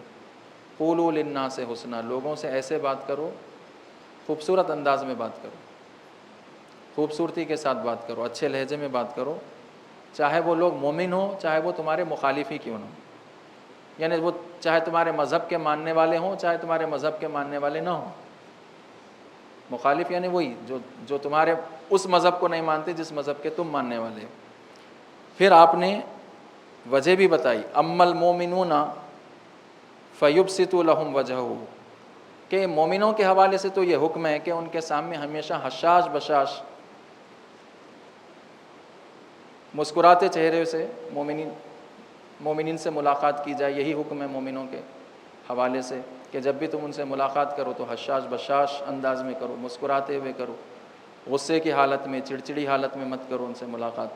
قولوا للناس حسنا، لوگوں سے ایسے بات کرو، خوبصورت انداز میں بات کرو، خوبصورتی کے ساتھ بات کرو، اچھے لہجے میں بات کرو، چاہے وہ لوگ مومن ہوں چاہے وہ تمہارے مخالف ہی کیوں نہ ہوں، یعنی وہ چاہے تمہارے مذہب کے ماننے والے ہوں چاہے تمہارے مذہب کے ماننے والے نہ ہوں، مخالف یعنی وہی جو تمہارے اس مذہب کو نہیں مانتے جس مذہب کے تم ماننے والے ہو۔ پھر آپ نے وجہ بھی بتائی، اما المؤمنون فیبسطوا لہم وجہہ، کہ مومنوں کے حوالے سے تو یہ حکم ہے کہ ان کے سامنے ہمیشہ حشاش بشاش مسکراتے چہرے سے مومنین سے ملاقات کی جائے، یہی حکم ہے مومنوں کے حوالے سے کہ جب بھی تم ان سے ملاقات کرو تو حشاش بشاش انداز میں کرو، مسکراتے ہوئے کرو، غصے کی حالت میں چڑچڑی حالت میں مت کرو ان سے ملاقات۔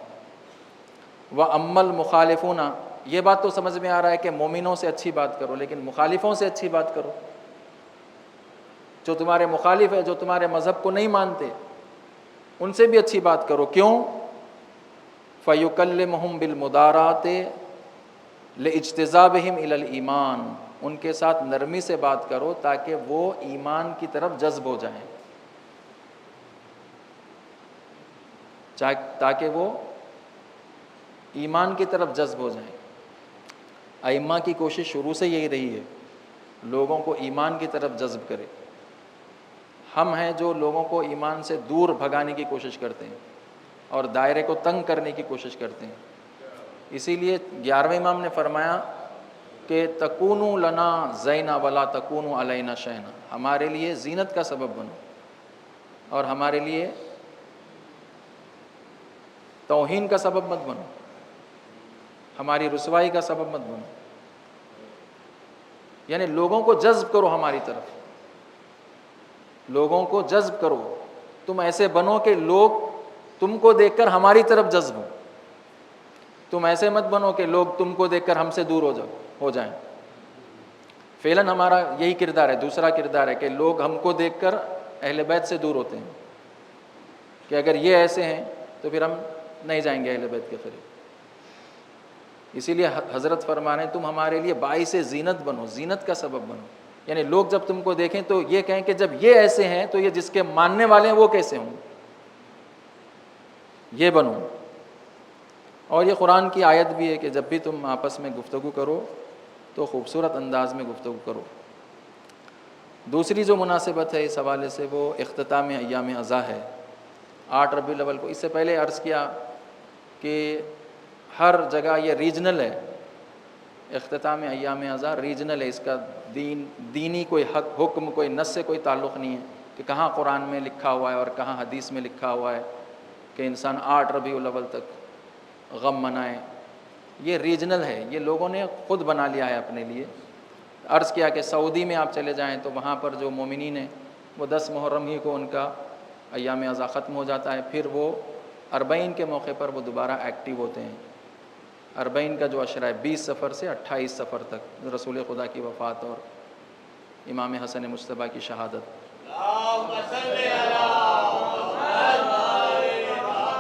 وَأَمَّا الْمُخَالِفُونَ، یہ بات تو سمجھ میں آ رہا ہے کہ مومنوں سے اچھی بات کرو، لیکن مخالفوں سے اچھی بات کرو، جو تمہارے مخالف ہے، جو تمہارے مذہب کو نہیں مانتے، ان سے بھی اچھی بات کرو۔ کیوں؟ فَيُكَلِّمُهُمْ بِالْمُدَارَاتِ لِاجْتِذَابِهِمْ إِلَى الْإِيمَانِ، ان کے ساتھ نرمی سے بات کرو تاکہ وہ ایمان کی طرف جذب ہو جائیں، تاکہ وہ ایمان کی طرف جذب ہو جائیں۔ ائمہ کی کوشش شروع سے یہی رہی ہے، لوگوں کو ایمان کی طرف جذب کرے۔ ہم ہیں جو لوگوں کو ایمان سے دور بھگانے کی کوشش کرتے ہیں اور دائرے کو تنگ کرنے کی کوشش کرتے ہیں۔ اسی لیے 11ویں امام نے فرمایا کہ تکونوا لنا زینا ولا تکونوا علینا شینا، ہمارے لیے زینت کا سبب بنو اور ہمارے لیے توہین کا سبب مت بنو، ہماری رسوائی کا سبب مت بنو، یعنی لوگوں کو جذب کرو ہماری طرف، لوگوں کو جذب کرو، تم ایسے بنو کہ لوگ تم کو دیکھ کر ہماری طرف جذب ہو، تم ایسے مت بنو کہ لوگ تم کو دیکھ کر ہم سے دور ہو جائیں۔ فعلاً ہمارا یہی کردار ہے، دوسرا کردار ہے کہ لوگ ہم کو دیکھ کر اہل بیت سے دور ہوتے ہیں کہ اگر یہ ایسے ہیں تو پھر ہم نہیں جائیں گے اہل بیت کے قریب۔ اسی لیے حضرت فرمانے تم ہمارے لیے باعث زینت بنو، زینت کا سبب بنو، یعنی لوگ جب تم کو دیکھیں تو یہ کہیں کہ جب یہ ایسے ہیں تو یہ جس کے ماننے والے ہیں وہ کیسے ہوں، یہ بنو۔ اور یہ قرآن کی آیت بھی ہے کہ جب بھی تم آپس میں گفتگو کرو تو خوبصورت انداز میں گفتگو کرو۔ دوسری جو مناسبت ہے اس حوالے سے وہ اختتام ایام ازا ہے، 8 ربیع الاول کو۔ اس سے پہلے عرض کیا کہ ہر جگہ یہ ریجنل ہے، اختتام ایام ازا ریجنل ہے، اس کا دینی کوئی حکم کوئی نص سے کوئی تعلق نہیں ہے کہ کہاں قرآن میں لکھا ہوا ہے اور کہاں حدیث میں لکھا ہوا ہے کہ انسان 8 ربیع الاول تک غم منائے۔ یہ ریجنل ہے، یہ لوگوں نے خود بنا لیا ہے اپنے لیے۔ عرض کیا کہ سعودی میں آپ چلے جائیں تو وہاں پر جو مومنین ہیں وہ 10 محرم ہی کو ان کا ایام ازا ختم ہو جاتا ہے، پھر وہ 40 کے موقع پر وہ دوبارہ ایکٹیو ہوتے ہیں۔ 40 کا جو عشرہ ہے 20 صفر سے 28 صفر تک، رسول خدا کی وفات اور امام حسن مجتبیٰ کی شہادت۔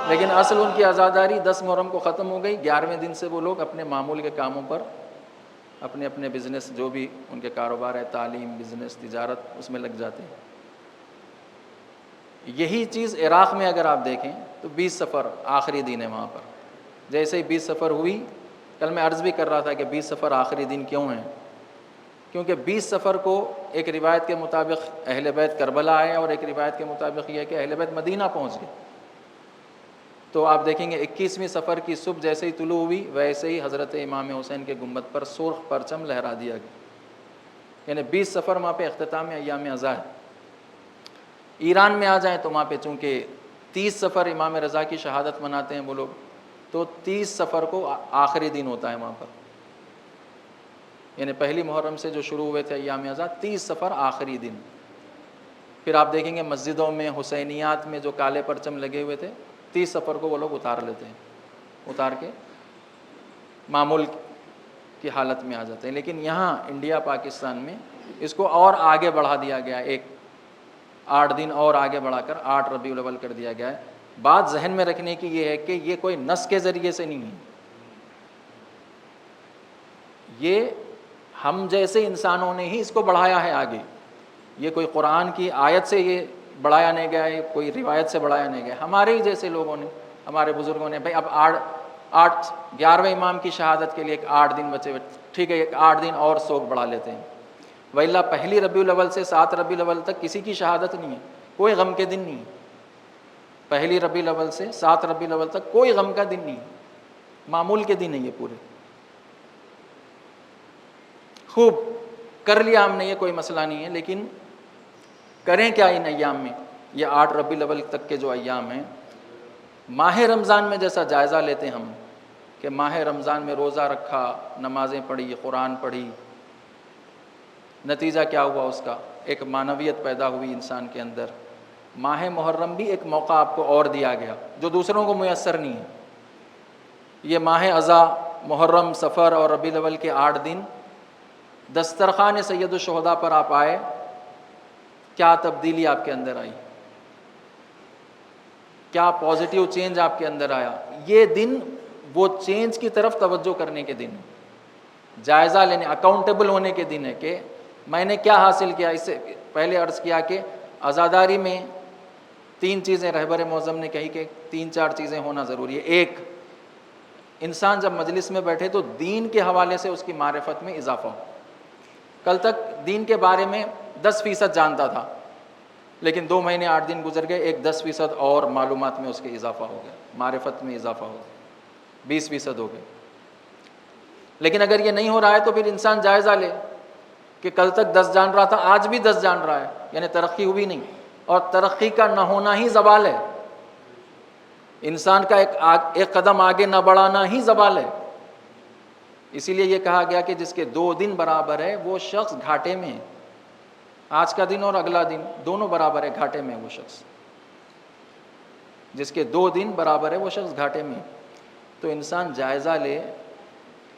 لیکن اصل ان کی عزاداری 10 محرم کو ختم ہو گئی، 11ویں دن سے وہ لوگ اپنے معمول کے کاموں پر، اپنے اپنے بزنس جو بھی ان کے کاروبار ہے، تعلیم، بزنس، تجارت، اس میں لگ جاتے ہیں۔ یہی چیز عراق میں اگر آپ دیکھیں تو 20 صفر آخری دن ہے وہاں پر۔ جیسے ہی 20 صفر ہوئی، کل میں عرض بھی کر رہا تھا کہ 20 صفر آخری دن کیوں ہیں، کیونکہ 20 صفر کو ایک روایت کے مطابق اہل بیت کربلا آئے اور ایک روایت کے مطابق یہ ہے کہ اہل بیت مدینہ پہنچ گئے۔ تو آپ دیکھیں گے 21ویں صفر کی صبح جیسے ہی طلوع ہوئی ویسے ہی حضرت امام حسین کے گنبد پر سرخ پرچم لہرا دیا گیا، یعنی 20 صفر وہاں پہ اختتام ایام ازا ہے۔ ایران میں آ جائیں تو وہاں پہ چونکہ 30 سفر امام رضا کی شہادت مناتے ہیں وہ لوگ، تو 30 سفر کو آخری دن ہوتا ہے وہاں پر، یعنی پہلی محرم سے جو شروع ہوئے تھے ایام ازا، 30 سفر آخری دن۔ پھر آپ دیکھیں گے مسجدوں میں حسینیات میں جو کالے پرچم لگے ہوئے تھے، 30 سفر کو وہ لوگ اتار لیتے ہیں، اتار کے معمول کی حالت میں آ جاتے ہیں۔ لیکن یہاں انڈیا پاکستان میں اس کو اور آگے بڑھا دیا گیا، ایک 8 دن اور آگے بڑھا کر 8 ربیع الاول کر دیا گیا ہے۔ بات ذہن میں رکھنے کی یہ ہے کہ یہ کوئی نص کے ذریعے سے نہیں ہے، یہ ہم جیسے انسانوں نے ہی اس کو بڑھایا ہے آگے، یہ کوئی قرآن کی آیت سے یہ بڑھایا نہیں گیا ہے، کوئی روایت سے بڑھایا نہیں گیا، ہمارے ہی جیسے لوگوں نے، ہمارے بزرگوں نے، بھائی اب 11ویں امام کی شہادت کے لیے ایک 8 دن بچے ہوئے، ٹھیک ہے ایک 8 دن اور سوگ بڑھا لیتے ہیں، وإلا پہلی ربیع الاول سے 7 ربیع الاول تک کسی کی شہادت نہیں ہے، کوئی غم کے دن نہیں ہے، پہلی ربیع الاول سے 7 ربیع الاول تک کوئی غم کا دن نہیں ہے، معمول کے دن ہے یہ پورے۔ خوب کر لیا ہم نے، یہ کوئی مسئلہ نہیں ہے، لیکن کریں کیا ان ایام میں؟ یہ 8 ربیع الاول تک کے جو ایام ہیں، ماہ رمضان میں جیسا جائزہ لیتے ہیں ہم کہ ماہ رمضان میں روزہ رکھا، نمازیں پڑھی، قرآن پڑھی، نتیجہ کیا ہوا اس کا؟ ایک معنویت پیدا ہوئی انسان کے اندر۔ ماہ محرم بھی ایک موقع آپ کو اور دیا گیا جو دوسروں کو میسر نہیں ہے۔ یہ ماہ اذا، محرم، سفر اور ربیع الاول کے 8 دن دسترخوان سید الشہداء پر آپ آئے، کیا تبدیلی آپ کے اندر آئی، کیا پازیٹیو چینج آپ کے اندر آیا؟ یہ دن وہ چینج کی طرف توجہ کرنے کے دن ہے، جائزہ لینے، اکاؤنٹیبل ہونے کے دن ہے کہ میں نے کیا حاصل کیا۔ اس سے پہلے عرض کیا کہ عزاداری میں 3 چیزیں رہبر معظم نے کہی کہ 3-4 چیزیں ہونا ضروری ہے۔ ایک، انسان جب مجلس میں بیٹھے تو دین کے حوالے سے اس کی معرفت میں اضافہ ہو۔ کل تک دین کے بارے میں 10% جانتا تھا، لیکن 2 مہینے 8 دن گزر گئے، ایک 10% اور معلومات میں اس کے اضافہ ہو گیا، معرفت میں اضافہ ہو گیا، 20% ہو گئے۔ لیکن اگر یہ نہیں ہو رہا ہے تو پھر انسان جائزہ لے کہ کل تک 10 جان رہا تھا، آج بھی 10 جان رہا ہے، یعنی ترقی ہوئی نہیں، اور ترقی کا نہ ہونا ہی زوال ہے، انسان کا ایک قدم آگے نہ بڑھانا ہی زوال ہے۔ اسی لیے یہ کہا گیا کہ جس کے 2 دن برابر ہے وہ شخص گھاٹے میں ہے، آج کا دن اور اگلا دن دونوں برابر ہے، گھاٹے میں ہے وہ شخص، جس کے 2 دن برابر ہے وہ شخص گھاٹے میں ہے۔ تو انسان جائزہ لے،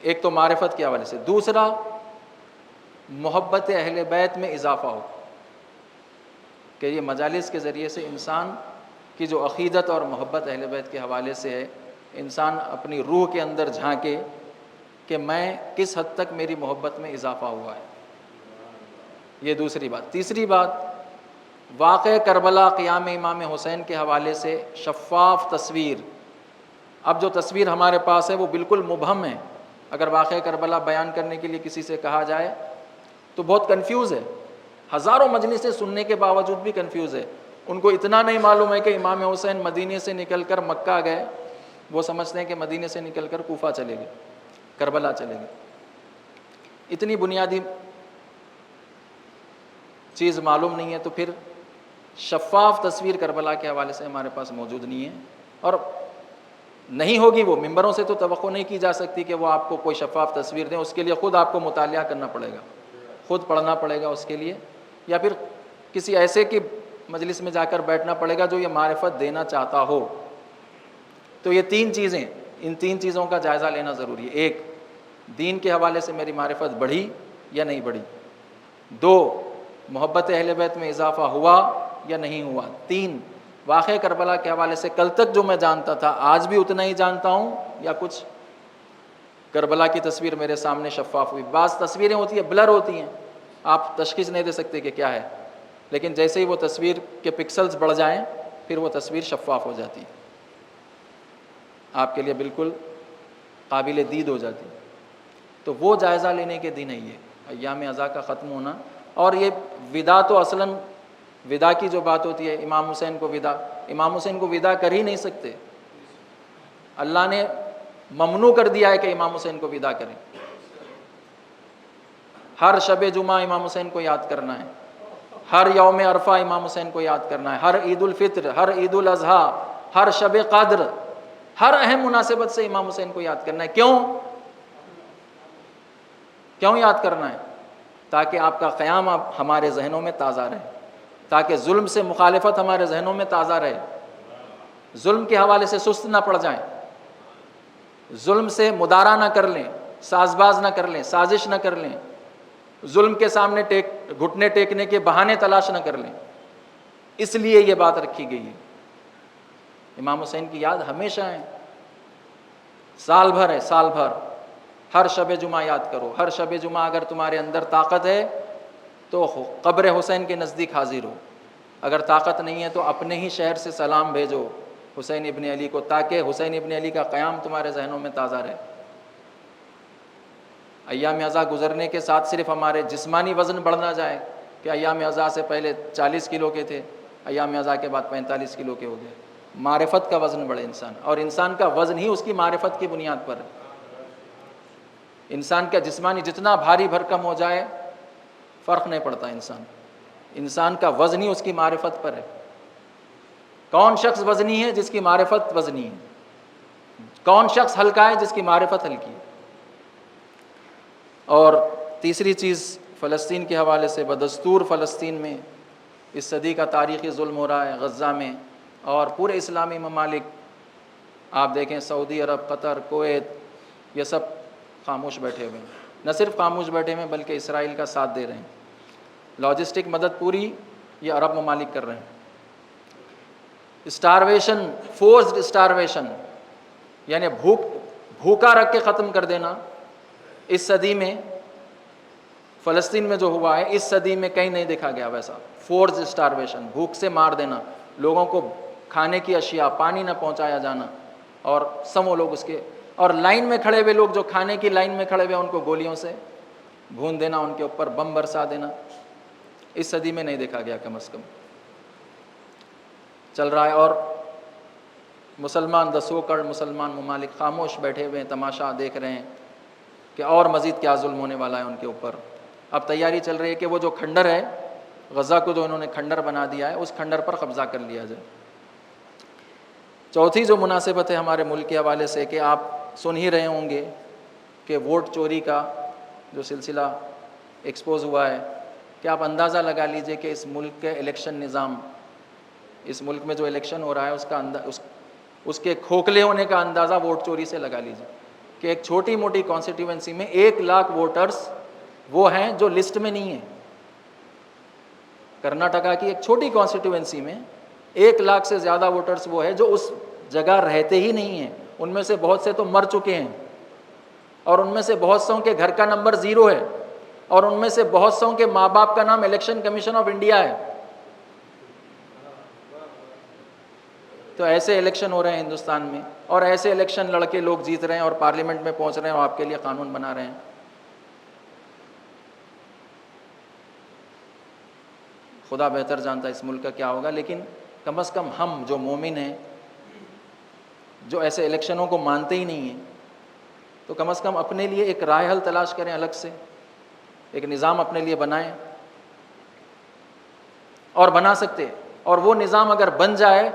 ایک تو معرفت کے حوالے سے، دوسرا محبت اہل بیت میں اضافہ ہو کہ یہ مجالس کے ذریعے سے انسان کی جو عقیدت اور محبت اہل بیت کے حوالے سے ہے، انسان اپنی روح کے اندر جھانکے کہ میں کس حد تک میری محبت میں اضافہ ہوا ہے۔ یہ دوسری بات۔ تیسری بات، واقعہ کربلا، قیام امام حسین کے حوالے سے شفاف تصویر۔ اب جو تصویر ہمارے پاس ہے وہ بالکل مبہم ہے، اگر واقعہ کربلا بیان کرنے کے لیے کسی سے کہا جائے تو بہت کنفیوز ہے، ہزاروں مجلسیں سننے کے باوجود بھی کنفیوز ہے۔ ان کو اتنا نہیں معلوم ہے کہ امام حسین مدینے سے نکل کر مکہ گئے، وہ سمجھتے ہیں کہ مدینے سے نکل کر کوفہ چلے گئے، کربلا چلے گئے۔ اتنی بنیادی چیز معلوم نہیں ہے، تو پھر شفاف تصویر کربلا کے حوالے سے ہمارے پاس موجود نہیں ہے، اور نہیں ہوگی وہ، ممبروں سے تو توقع نہیں کی جا سکتی کہ وہ آپ کو کوئی شفاف تصویر دیں، اس کے لیے خود آپ کو مطالعہ کرنا پڑے گا، خود پڑھنا پڑے گا اس کے لیے، یا پھر کسی ایسے کی مجلس میں جا کر بیٹھنا پڑے گا جو یہ معرفت دینا چاہتا ہو۔ تو یہ 3 چیزیں، ان 3 چیزوں کا جائزہ لینا ضروری ہے۔ ایک، دین کے حوالے سے میری معرفت بڑھی یا نہیں بڑھی۔ 2، محبت اہل بیت میں اضافہ ہوا یا نہیں ہوا۔ 3، واقعہ کربلا کے حوالے سے کل تک جو میں جانتا تھا آج بھی اتنا ہی جانتا ہوں، یا کچھ کربلا کی تصویر میرے سامنے شفاف ہوئی۔ بعض تصویریں ہوتی ہیں بلر ہوتی ہیں، آپ تشخیص نہیں دے سکتے کہ کیا ہے، لیکن جیسے ہی وہ تصویر کے پکسلز بڑھ جائیں پھر وہ تصویر شفاف ہو جاتی ہے، آپ کے لیے بالکل قابل دید ہو جاتی ہے۔ تو وہ جائزہ لینے کے دن ہے یہ ایام ازا کا ختم ہونا۔ اور یہ ودا تو اصلاً ودا کی جو بات ہوتی ہے، امام حسین کو ودا، امام حسین کو ودا کر ہی نہیں سکتے، اللہ نے ممنوع کر دیا ہے کہ امام حسین کو ودا کریں۔ ہر شب جمعہ امام حسین کو یاد کرنا ہے، ہر یوم عرفہ امام حسین کو یاد کرنا ہے، ہر عید الفطر، ہر عید الاضحیٰ، ہر شب قدر، ہر اہم مناسبت سے امام حسین کو یاد کرنا ہے۔ کیوں یاد کرنا ہے؟ تاکہ آپ کا قیام ہمارے ذہنوں میں تازہ رہے، تاکہ ظلم سے مخالفت ہمارے ذہنوں میں تازہ رہے، ظلم کے حوالے سے سست نہ پڑ جائیں، ظلم سے مدارا نہ کر لیں، ساز باز نہ کر لیں، سازش نہ کر لیں، ظلم کے سامنے گھٹنے ٹیکنے کے بہانے تلاش نہ کر لیں۔ اس لیے یہ بات رکھی گئی ہے۔ امام حسین کی یاد ہمیشہ ہے، سال بھر ہے، سال بھر، ہر شب جمعہ یاد کرو، ہر شب جمعہ اگر تمہارے اندر طاقت ہے تو قبر حسین کے نزدیک حاضر ہو، اگر طاقت نہیں ہے تو اپنے ہی شہر سے سلام بھیجو حسین ابن علی کو، تاکہ حسین ابن علی کا قیام تمہارے ذہنوں میں تازہ رہے۔ ایام ازا گزرنے کے ساتھ صرف ہمارے جسمانی وزن بڑھ نہ جائے کہ ایام ازا سے پہلے 40 کلو کے تھے، ایام ازا کے بعد 45 کلو کے ہو گئے۔ معرفت کا وزن بڑھے انسان، اور انسان کا وزن ہی اس کی معرفت کی بنیاد پر ہے۔ انسان کا جسمانی جتنا بھاری بھرکم ہو جائے فرق نہیں پڑتا، انسان کا وزن ہی اس کی معرفت پر ہے۔ کون شخص وزنی ہے؟ جس کی معرفت وزنی ہے۔ کون شخص ہلکا ہے؟ جس کی معرفت ہلکی ہے۔ اور تیسری چیز فلسطین کے حوالے سے، بدستور فلسطین میں اس صدی کا تاریخی ظلم ہو رہا ہے، غزہ میں اور پورے اسلامی ممالک، آپ دیکھیں سعودی عرب، قطر، کویت، یہ سب خاموش بیٹھے ہوئے ہیں۔ نہ صرف خاموش بیٹھے ہوئے ہیں بلکہ اسرائیل کا ساتھ دے رہے ہیں۔ لاجسٹک مدد پوری یہ عرب ممالک کر رہے ہیں۔ اسٹارویشن، فورسڈ اسٹارویشن، یعنی بھوکا رکھ کے ختم کر دینا، اس صدی میں فلسطین میں جو ہوا ہے اس صدی میں کہیں نہیں دیکھا گیا ویسا۔ فورسڈ اسٹارویشن، بھوک سے مار دینا، لوگوں کو کھانے کی اشیاء، پانی نہ پہنچایا جانا، اور سمو لوگ اس کے، اور لائن میں کھڑے ہوئے لوگ جو کھانے کی لائن میں کھڑے ہوئے ان کو گولیوں سے بھون دینا، ان کے اوپر بم برسا دینا، اس صدی میں نہیں دیکھا گیا کم از کم۔ چل رہا ہے، اور مسلمان دسوکڑ مسلمان ممالک خاموش بیٹھے ہوئے ہیں، تماشا دیکھ رہے ہیں کہ اور مزید کیا ظلم ہونے والا ہے ان کے اوپر۔ اب تیاری چل رہی ہے کہ وہ جو کھنڈر ہے، غزہ کو جو انہوں نے کھنڈر بنا دیا ہے، اس کھنڈر پر قبضہ کر لیا جائے۔ چوتھی جو مناسبت ہے ہمارے ملک کے حوالے سے، کہ آپ سن ہی رہے ہوں گے کہ ووٹ چوری کا جو سلسلہ ایکسپوز ہوا ہے، کہ آپ اندازہ لگا لیجئے کہ اس ملک کے الیکشن نظام، اس ملک میں جو الیکشن ہو رہا ہے اس کے کھوکھلے ہونے کا اندازہ ووٹ چوری سے لگا لیجئے، کہ ایک چھوٹی موٹی کانسٹیٹیوینسی میں 1 لاکھ ووٹرز وہ ہیں جو لسٹ میں نہیں ہیں۔ کرناٹکا کی ایک چھوٹی کانسٹیٹیوینسی میں 1 لاکھ سے زیادہ ووٹرز وہ ہے جو اس جگہ رہتے ہی نہیں ہیں، ان میں سے بہت سے تو مر چکے ہیں، اور ان میں سے بہت سوں کے گھر کا نمبر 0 ہے، اور ان میں سے بہت سوں کے ماں باپ کا نام الیکشن کمیشن آف انڈیا ہے۔ تو ایسے الیکشن ہو رہے ہیں ہندوستان میں، اور ایسے الیکشن لڑ کے لوگ جیت رہے ہیں اور پارلیمنٹ میں پہنچ رہے ہیں اور آپ کے لیے قانون بنا رہے ہیں۔ خدا بہتر جانتا ہے اس ملک کا کیا ہوگا، لیکن کم از کم ہم جو مومن ہیں، جو ایسے الیکشنوں کو مانتے ہی نہیں ہیں، تو کم از کم اپنے لیے ایک رائے حل تلاش کریں، الگ سے ایک نظام اپنے لیے بنائیں، اور بنا سکتے، اور وہ نظام اگر بن جائے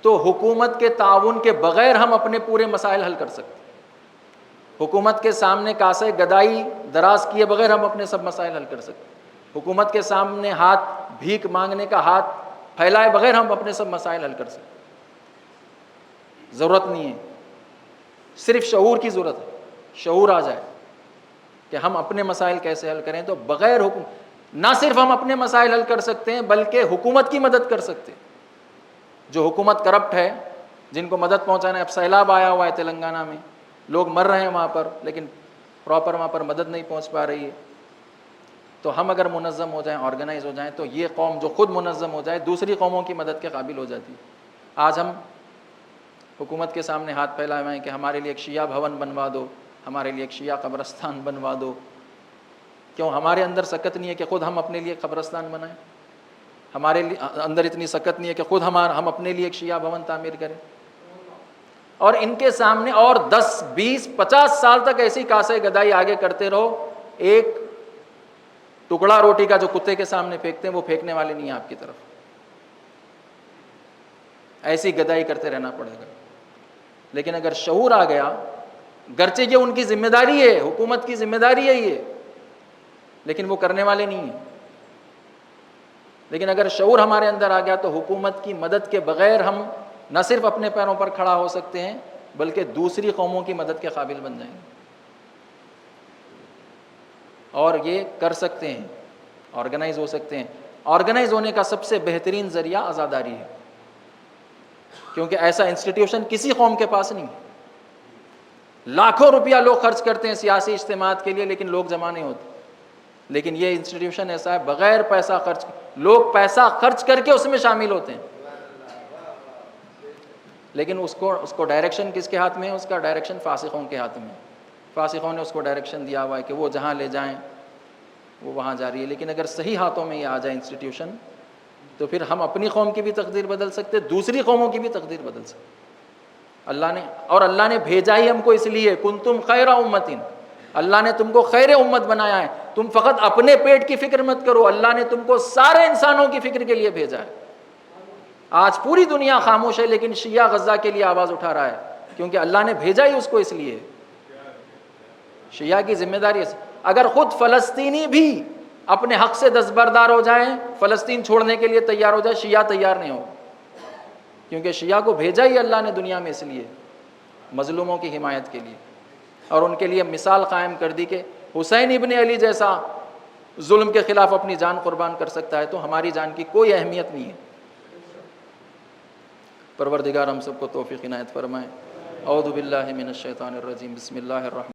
تو حکومت کے تعاون کے بغیر ہم اپنے پورے مسائل حل کر سکتے۔ حکومت کے سامنے کاسے گدائی دراز کیے بغیر ہم اپنے سب مسائل حل کر سکتے۔ حکومت کے سامنے ہاتھ بھیک مانگنے کا ہاتھ پھیلائے بغیر ہم اپنے سب مسائل حل کر سکتے۔ ضرورت نہیں ہے، صرف شعور کی ضرورت ہے، شعور آ جائے کہ ہم اپنے مسائل کیسے حل کریں، تو بغیر نہ صرف ہم اپنے مسائل حل کر سکتے ہیں بلکہ حکومت کی مدد کر سکتے ہیں۔ جو حکومت کرپٹ ہے، جن کو مدد پہنچانا ہے، اب سیلاب آیا ہوا ہے تلنگانہ میں، لوگ مر رہے ہیں وہاں پر، لیکن پراپر وہاں پر مدد نہیں پہنچ پا رہی ہے۔ تو ہم اگر منظم ہو جائیں، آرگنائز ہو جائیں، تو یہ قوم جو خود منظم ہو جائے دوسری قوموں کی مدد کے قابل ہو جاتی ہے۔ آج ہم حکومت کے سامنے ہاتھ پھیلائے ہوئے ہیں کہ ہمارے لیے ایک شیعہ بھون بنوا دو، ہمارے لیے ایک شیعہ قبرستان بنوا دو۔ کیوں ہمارے اندر سکت نہیں ہے کہ خود ہم اپنے لیے قبرستان بنائیں؟ ہمارے اندر اتنی سکت نہیں ہے کہ خود ہم اپنے لیے ایک شیعہ بھون تعمیر کریں؟ اور ان کے سامنے اور 10 20 50 سال تک ایسی کاسے گدائی آگے کرتے رہو، ایک ٹکڑا روٹی کا جو کتے کے سامنے پھینکتے ہیں وہ پھینکنے والے نہیں ہیں آپ کی طرف. ایسی گدائی کرتے رہنا پڑے گا. لیکن اگر شعور آ گیا، گرچہ یہ ان کی ذمہ داری ہے، حکومت کی ذمہ داری ہے یہ، لیکن وہ کرنے والے نہیں ہیں. لیکن اگر شعور ہمارے اندر آ گیا تو حکومت کی مدد کے بغیر ہم نہ صرف اپنے پیروں پر کھڑا ہو سکتے ہیں بلکہ دوسری قوموں کی مدد کے قابل بن جائیں گے. اور یہ کر سکتے ہیں، آرگنائز ہو سکتے ہیں. آرگنائز ہونے کا سب سے بہترین ذریعہ عزاداری ہے، کیونکہ ایسا انسٹیٹیوشن کسی قوم کے پاس نہیں. لاکھوں روپیہ لوگ خرچ کرتے ہیں سیاسی اجتماعات کے لیے لیکن لوگ جمع نہیں ہوتے. لیکن یہ انسٹیٹیوشن ایسا ہے بغیر پیسہ خرچ، لوگ پیسہ خرچ کر کے اس میں شامل ہوتے ہیں. لیکن اس کو ڈائریکشن کس کے ہاتھ میں ہے؟ اس کا ڈائریکشن فاسقوں کے ہاتھ میں. فاسقوں نے اس کو ڈائریکشن دیا ہوا ہے کہ وہ جہاں لے جائیں وہ وہاں جاری ہے. لیکن اگر صحیح ہاتھوں میں یہ آ جائے انسٹیٹیوشن تو پھر ہم اپنی قوم کی بھی تقدیر بدل سکتے، دوسری قوموں کی بھی تقدیر بدل سکتے. اللہ نے بھیجا ہی ہم کو اس لیے کنتم خیر امت، اللہ نے تم کو خیر امت بنایا ہے. تم فقط اپنے پیٹ کی فکر مت کرو، اللہ نے تم کو سارے انسانوں کی فکر کے لیے بھیجا ہے. آج پوری دنیا خاموش ہے لیکن شیعہ غزہ کے لیے آواز اٹھا رہا ہے کیونکہ اللہ نے بھیجا ہی اس کو اس لیے. شیعہ کی ذمہ داری ہے. اگر خود فلسطینی بھی اپنے حق سے دستبردار ہو جائیں، فلسطین چھوڑنے کے لیے تیار ہو جائے، شیعہ تیار نہیں ہو، کیونکہ شیعہ کو بھیجا ہی اللہ نے دنیا میں اس لیے، مظلوموں کی حمایت کے لیے. اور ان کے لیے مثال قائم کر دی کہ حسین ابن علی جیسا ظلم کے خلاف اپنی جان قربان کر سکتا ہے تو ہماری جان کی کوئی اہمیت نہیں ہے. پروردگار ہم سب کو توفیق عنایت فرمائے. اعوذ باللہ من الشیطان الرجیم. بسم اللہ الرحمن